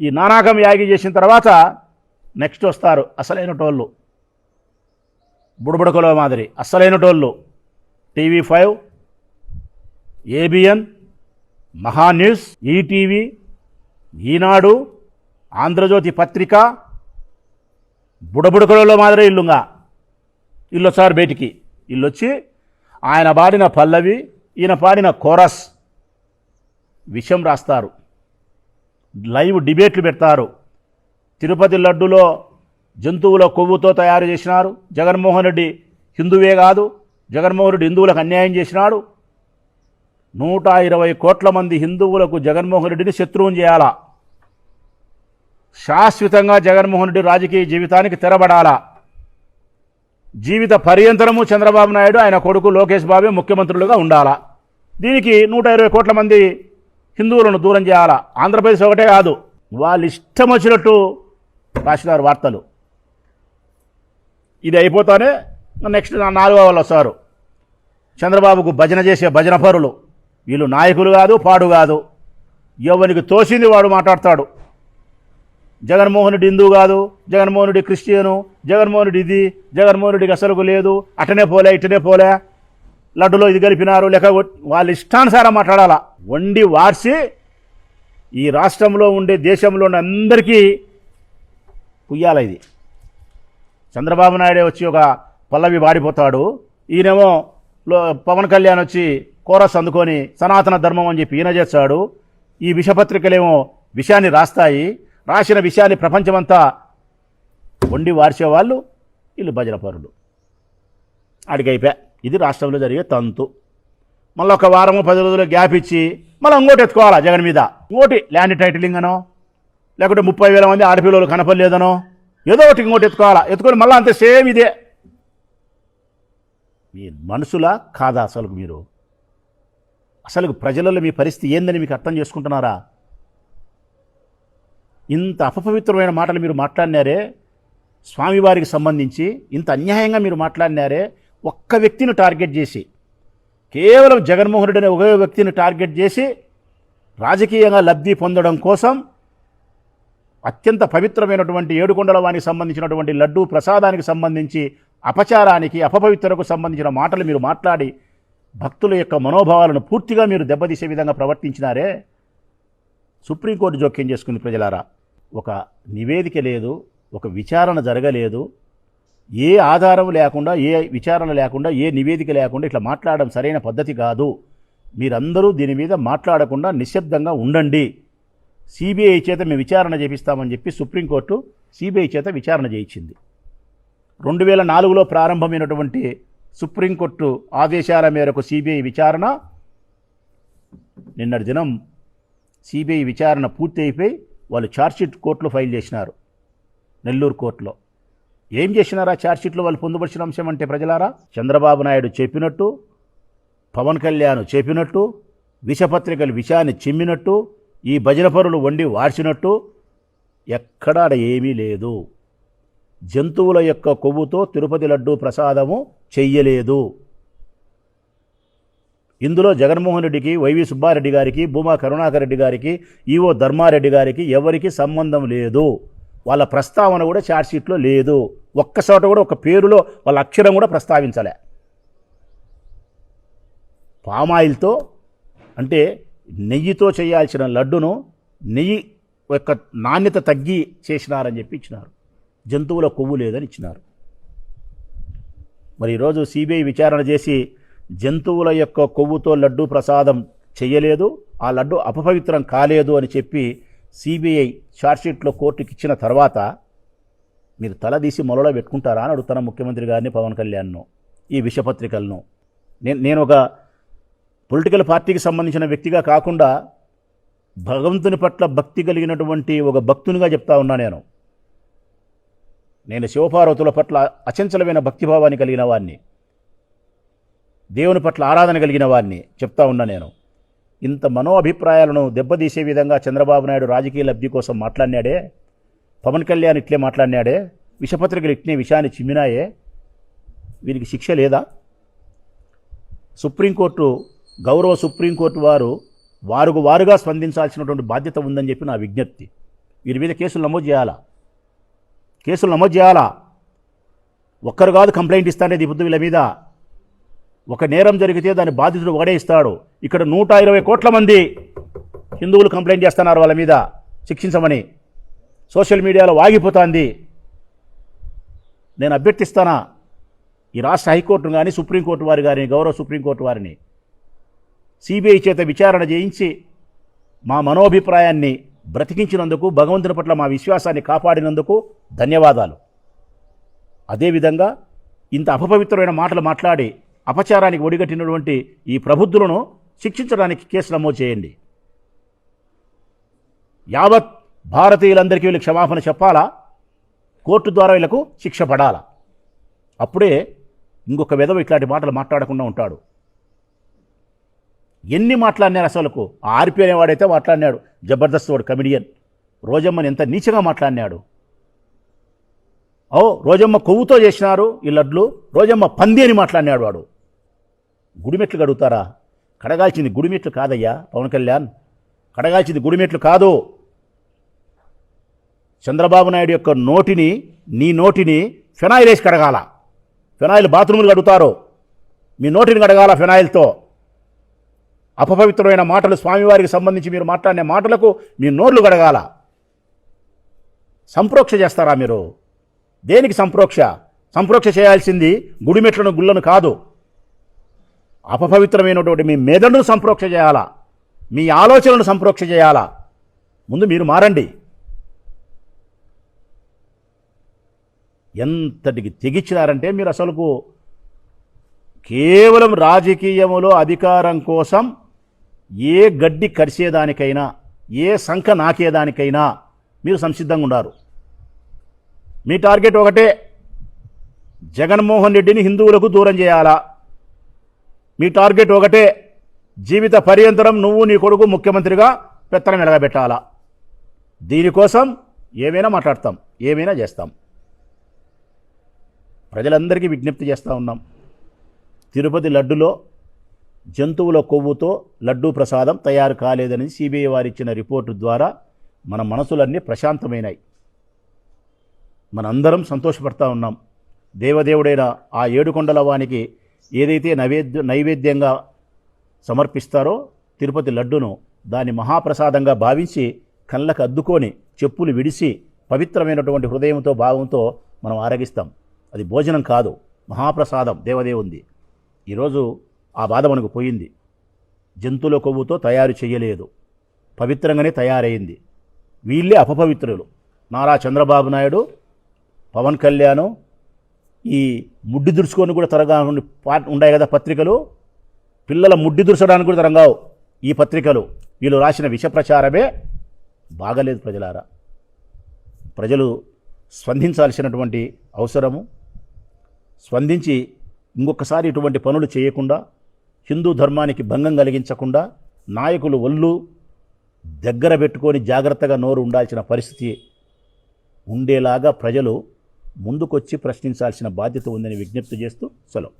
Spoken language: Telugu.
ఈ నానాకం యాగి చేసిన తర్వాత నెక్స్ట్ వస్తారు అసలైన టోళ్ళు, బుడబుడకలో మాదిరి అసలైన టోళ్ళు. TV5, ABN, మహాన్యూస్, ఈటీవీ, ఈనాడు, ఆంధ్రజ్యోతి పత్రిక, బుడబుడకలలో మాదిరి ఇల్లుగా ఇల్లు వచ్చారు బయటికి. ఇల్లు వచ్చి ఆయన పాడిన పల్లవి, ఈయన పాడిన కోరస్ విషయం రాస్తారు, లైవ్ డిబేట్లు పెడతారు. తిరుపతి లడ్డులో జంతువుల కొవ్వుతో తయారు చేసినారు, జగన్మోహన్ రెడ్డి హిందువే కాదు, జగన్మోహన్ రెడ్డి హిందువులకు అన్యాయం చేసినాడు, 120 కోట్ల మంది హిందువులకు జగన్మోహన్ రెడ్డిని శత్రువుని చేయాలా, శాశ్వతంగా జగన్మోహన్ రెడ్డి రాజకీయ జీవితానికి తెరబడాలా, జీవిత పర్యంతరము చంద్రబాబు నాయుడు ఆయన కొడుకు లోకేష్ బాబే ముఖ్యమంత్రులుగా ఉండాలా, దీనికి 120 కోట్ల మంది హిందువులను దూరం చేయాలా. ఆంధ్రప్రదేశ్ ఒకటే కాదు, వాళ్ళు ఇష్టం వచ్చినట్టు రాసినారు వార్తలు. ఇది అయిపోతానే నెక్స్ట్ 4వ వాళ్ళు వస్తారు, చంద్రబాబుకు భజన చేసే భజన పరులు. వీళ్ళు నాయకులు కాదు, పాడు కాదు, ఎవరికి తోసింది వాడు మాట్లాడతాడు. జగన్మోహన్ రెడ్డి హిందూ కాదు, జగన్మోహన్ రెడ్డి క్రిస్టియను, జగన్మోహన్ రెడ్డి ఇది, జగన్మోహన్ రెడ్డికి అసలుకు లేదు, అటనే పోలే ఇటనే పోలే, లడ్డులో ఇది కలిపినారు, లేక వాళ్ళ ఇష్టానుసారం మాట్లాడాలా. వండి వార్చి ఈ రాష్ట్రంలో ఉండే దేశంలో ఉన్న అందరికీ పుయ్యాల. ఇది చంద్రబాబు నాయుడే వచ్చి ఒక పల్లవి వాడిపోతాడు, ఈయనేమో పవన్ కళ్యాణ్ వచ్చి కోరస్ అందుకొని సనాతన ధర్మం అని చెప్పి ఈయన చేస్తాడు. ఈ విషపత్రికలేమో విషయాన్ని రాస్తాయి, రాసిన విషయాన్ని ప్రపంచమంతా వండి వార్చేవాళ్ళు వీళ్ళు భజన పరులు. అడిగైపోయా. ఇది రాష్ట్రంలో జరిగే తంతు. మళ్ళీ ఒక వారము 10 రోజులు గ్యాప్ ఇచ్చి మళ్ళీ ఇంకోటి ఎత్తుకోవాలా జగన్ మీద, ఇంకోటి ల్యాండ్ టైటిలింగ్ అనో, లేకుంటే 30,000 మంది ఆడపిల్లలు కనపడలేదనో, ఏదో ఒకటి ఇంకోటి ఎత్తుకోవాలా. ఎత్తుకొని మళ్ళీ అంతే సేమ్ ఇదే. మీ మనుషులా కాదా అసలు? మీరు అసలు ప్రజలలో మీ పరిస్థితి ఏందని మీకు అర్థం చేసుకుంటున్నారా? ఇంత అపవిత్రమైన మాటలు మీరు మాట్లాడినారే, స్వామివారికి సంబంధించి ఇంత అన్యాయంగా మీరు మాట్లాడినారే, ఒక్క వ్యక్తిని టార్గెట్ చేసి, కేవలం జగన్మోహన్ రెడ్డి అనే ఒకే వ్యక్తిని టార్గెట్ చేసి రాజకీయంగా లబ్ధి పొందడం కోసం అత్యంత పవిత్రమైనటువంటి ఏడుకొండల వానికి సంబంధించినటువంటి లడ్డూ ప్రసాదానికి సంబంధించి అపచారానికి, అపవిత్రకు సంబంధించిన మాటలు మీరు మాట్లాడి భక్తుల యొక్క మనోభావాలను పూర్తిగా మీరు దెబ్బతీసే విధంగా ప్రవర్తించినారే. సుప్రీంకోర్టు జోక్యం చేసుకుంది. ప్రజలారా, ఒక నివేదిక లేదు, ఒక విచారణ జరగలేదు, ఏ ఆధారం లేకుండా, ఏ విచారణ లేకుండా, ఏ నివేదిక లేకుండా ఇట్లా మాట్లాడడం సరైన పద్ధతి కాదు. మీరందరూ దీని మీద మాట్లాడకుండా నిశ్శబ్దంగా ఉండండి. సిబిఐ చేత మేము విచారణ చేపిస్తామని చెప్పి సుప్రీంకోర్టు సిబిఐ చేత విచారణ చేయించింది. 2004లో ప్రారంభమైనటువంటి సుప్రీంకోర్టు ఆదేశాల మేరకు సిబిఐ విచారణ, నిన్నటి దినం సిబిఐ విచారణ పూర్తి అయిపోయి వాళ్ళు ఛార్జ్షీట్ కోర్టులో ఫైల్ చేసినారు, నెల్లూరు కోర్టులో. ఏం చేసినారా ఛార్జ్షీట్లో వాళ్ళు పొందుపరిచిన అంశం అంటే, ప్రజలారా, చంద్రబాబు నాయుడు చెప్పినట్టు, పవన్ కళ్యాణ్ చెప్పినట్టు, విషపత్రికలు విషయాన్ని చిమ్మినట్టు, ఈ భజన పరులు వండి వార్చినట్టు ఎక్కడా ఏమీ లేదు. జంతువుల యొక్క కొవ్వుతో తిరుపతి లడ్డూ ప్రసాదము చెయ్యలేదు. ఇందులో జగన్మోహన్ రెడ్డికి, వైవి సుబ్బారెడ్డి గారికి, భూమా కరుణాకర్ రెడ్డి గారికి, ఈవో ధర్మారెడ్డి గారికి ఎవరికి సంబంధం లేదు. వాళ్ళ ప్రస్తావన కూడా ఛార్జ్షీట్లో లేదు. ఒక్కసారి కూడా ఒక పేరులో వాళ్ళ అక్షరం కూడా ప్రస్తావించలే. పామాయిల్తో అంటే నెయ్యితో చేయాల్సిన లడ్డును నెయ్యి యొక్క నాణ్యత తగ్గి చేసినారని చెప్పి ఇచ్చినారు. జంతువుల కొవ్వు లేదని ఇచ్చినారు. మరి ఈరోజు సిబిఐ విచారణ చేసి జంతువుల యొక్క కొవ్వుతో లడ్డు ప్రసాదం చెయ్యలేదు, ఆ లడ్డు అపవిత్రం కాలేదు అని చెప్పి సిబిఐ ఛార్జ్షీట్లో కోర్టుకి ఇచ్చిన తర్వాత మీరు తలదీసి మొలలో పెట్టుకుంటారా అని అడుగుతున్న ముఖ్యమంత్రి గారిని, పవన్ కళ్యాణ్ను, ఈ విషపత్రికలను. నేను ఒక పొలిటికల్ పార్టీకి సంబంధించిన వ్యక్తిగా కాకుండా భగవంతుని పట్ల భక్తి కలిగినటువంటి ఒక భక్తునిగా చెప్తా ఉన్నా. నేను శివపార్వతుల పట్ల అచంచలమైన భక్తిభావాన్ని కలిగిన వాడిని, దేవుని పట్ల ఆరాధన కలిగిన వాడిని చెప్తా ఉన్నా. నేను ఇంత మనో అభిప్రాయాలను దెబ్బతీసే విధంగా చంద్రబాబు నాయుడు రాజకీయ లబ్ధి కోసం మాట్లాడినాడే, పవన్ కళ్యాణ్ ఇట్లే మాట్లాడినాడే, విషపత్రికలు ఇట్లే విషయాన్ని చిమ్మినాయే, వీరికి శిక్ష లేదా? సుప్రీంకోర్టు, గౌరవ సుప్రీంకోర్టు వారుగా స్పందించాల్సినటువంటి బాధ్యత ఉందని చెప్పి నా విజ్ఞప్తి. వీరి మీద కేసులు నమోదు చేయాలా, కేసులు నమోదు చేయాలా. ఒక్కరు కాదు కంప్లైంట్ ఇస్తానేది ఇప్పుడు వీళ్ళ మీద. ఒక నేరం జరిగితే దాని బాధితుడు ఒకడే ఇస్తాడు. ఇక్కడ 120 కోట్ల మంది హిందువులు కంప్లైంట్ చేస్తున్నారు వాళ్ళ మీద శిక్షించమని. సోషల్ మీడియాలో వాగిపోతుంది. నేను అభ్యర్థిస్తానా ఈ రాష్ట్ర హైకోర్టును కానీ సుప్రీంకోర్టు వారి కానీ గౌరవ సుప్రీంకోర్టు వారిని సిబిఐ చేత విచారణ చేయించి మా మనోభిప్రాయాన్ని బ్రతికించినందుకు, భగవంతుని పట్ల మా విశ్వాసాన్ని కాపాడినందుకు ధన్యవాదాలు. అదేవిధంగా ఇంత అపవిత్రమైన మాటలు మాట్లాడి అపచారానికి ఒడిగట్టినటువంటి ఈ ప్రబుద్ధులను శిక్షించడానికి కేసు నమోదు చేయండి. యావత్ భారతీయులందరికీ వీళ్ళు క్షమాపణ చెప్పాలా, కోర్టు ద్వారా వీళ్ళకు శిక్ష పడాలా. అప్పుడే ఇంకొక విధవ ఇట్లాంటి మాటలు మాట్లాడకుండా ఉంటాడు. ఎన్ని మాట్లాడినారు అసలుకు. ఆర్పి అనేవాడైతే మాట్లాడినాడు, జబర్దస్త్ వాడు కమిడియన్. రోజమ్మని ఎంత నీచగా మాట్లాడినాడు. రోజమ్మ కొవ్వుతో చేసినారు ఈ లడ్లు, రోజమ్మ పంది అని మాట్లాడినాడు వాడు. గుడిమెట్లు కడుగుతారా? కడగాల్సింది గుడిమెట్లు కాదయ్యా పవన్ కళ్యాణ్, కడగాల్సింది గుడిమెట్లు కాదు. చంద్రబాబు నాయుడు యొక్క నోటిని, నీ నోటిని ఫెనాయిల్ వేసి కడగాల. ఫెనాయిల్ బాత్రూములు కడుగుతారు, మీ నోటిని కడగాల ఫెనాయిల్తో. అపవిత్రమైన మాటలు స్వామివారికి సంబంధించి మీరు మాట్లాడిన మాటలకు మీ నోర్లు కడగాల. సంప్రోక్ష చేస్తారా మీరు? దేనికి సంప్రోక్ష? సంప్రోక్ష చేయాల్సింది గుడిమెట్లను గుళ్ళను కాదు. అపవిత్రమైనటువంటి మీ మెదడును సంప్రోక్ష చేయాలా, మీ ఆలోచనను సంప్రోక్ష చేయాలా. ముందు మీరు మారండి. ఎంతటికి తెగిచ్చినారంటే మీరు అసలుకు కేవలం రాజకీయములో అధికారం కోసం ఏ గడ్డి కరిసేదానికైనా, ఏ సంఖ నాకేదానికైనా మీరు సంసిద్ధంగా ఉన్నారు. మీ టార్గెట్ ఒకటే, జగన్మోహన్ రెడ్డిని హిందువులకు దూరం చేయాలా. మీ టార్గెట్ ఒకటే, జీవిత పర్యంతరం నువ్వు నీ కొడుకు ముఖ్యమంత్రిగా పెత్తనం వెలగబెట్టాలా. దీనికోసం ఏమైనా మాట్లాడతాం, ఏమైనా చేస్తాం. ప్రజలందరికీ విజ్ఞప్తి చేస్తూ ఉన్నాం. తిరుపతి లడ్డులో జంతువుల కొవ్వుతో లడ్డూ ప్రసాదం తయారు కాలేదని సిబిఐ వారు ఇచ్చిన రిపోర్టు ద్వారా మన మనసులన్నీ ప్రశాంతమైనాయి. మనందరం సంతోషపడతా ఉన్నాం. దేవదేవుడైన ఆ ఏడుకొండల వానికి ఏదైతే నైవేద్యంగా సమర్పిస్తారో తిరుపతి లడ్డును, దాన్ని మహాప్రసాదంగా భావించి కళ్ళకు అద్దుకొని చెప్పులు విడిసి పవిత్రమైనటువంటి హృదయంతో భావంతో మనం ఆరగిస్తాం. అది భోజనం కాదు, మహాప్రసాదం దేవదేవుంది. ఈరోజు ఆ బాధ మనకు పోయింది. జంతువుల కొవ్వుతో తయారు చేయలేదు, పవిత్రంగానే తయారైంది. వీళ్ళే అపపవిత్రులు. నారా చంద్రబాబు నాయుడు, పవన్ కళ్యాణ్ ఈ ముడ్డి దురుచుకొని కూడా తరగా ఉన్నాయి కదా పత్రికలు. పిల్లల ముడ్డి దుర్చడానికి కూడా తరంగావు ఈ పత్రికలు. వీళ్ళు రాసిన విష ప్రచారమే బాగలేదు. ప్రజలారా, ప్రజలు స్పందించాల్సినటువంటి అవసరము. స్పందించి ఇంకొకసారి ఇటువంటి పనులు చేయకుండా, హిందూ ధర్మానికి భంగం కలిగించకుండా నాయకులు ఒళ్ళు దగ్గర పెట్టుకొని జాగ్రత్తగా నోరు ఉండాల్సిన పరిస్థితి ఉండేలాగా ప్రజలు ముందుకొచ్చి ప్రశ్నించాల్సిన బాధ్యత ఉందని విజ్ఞప్తి చేస్తూ సెలవు.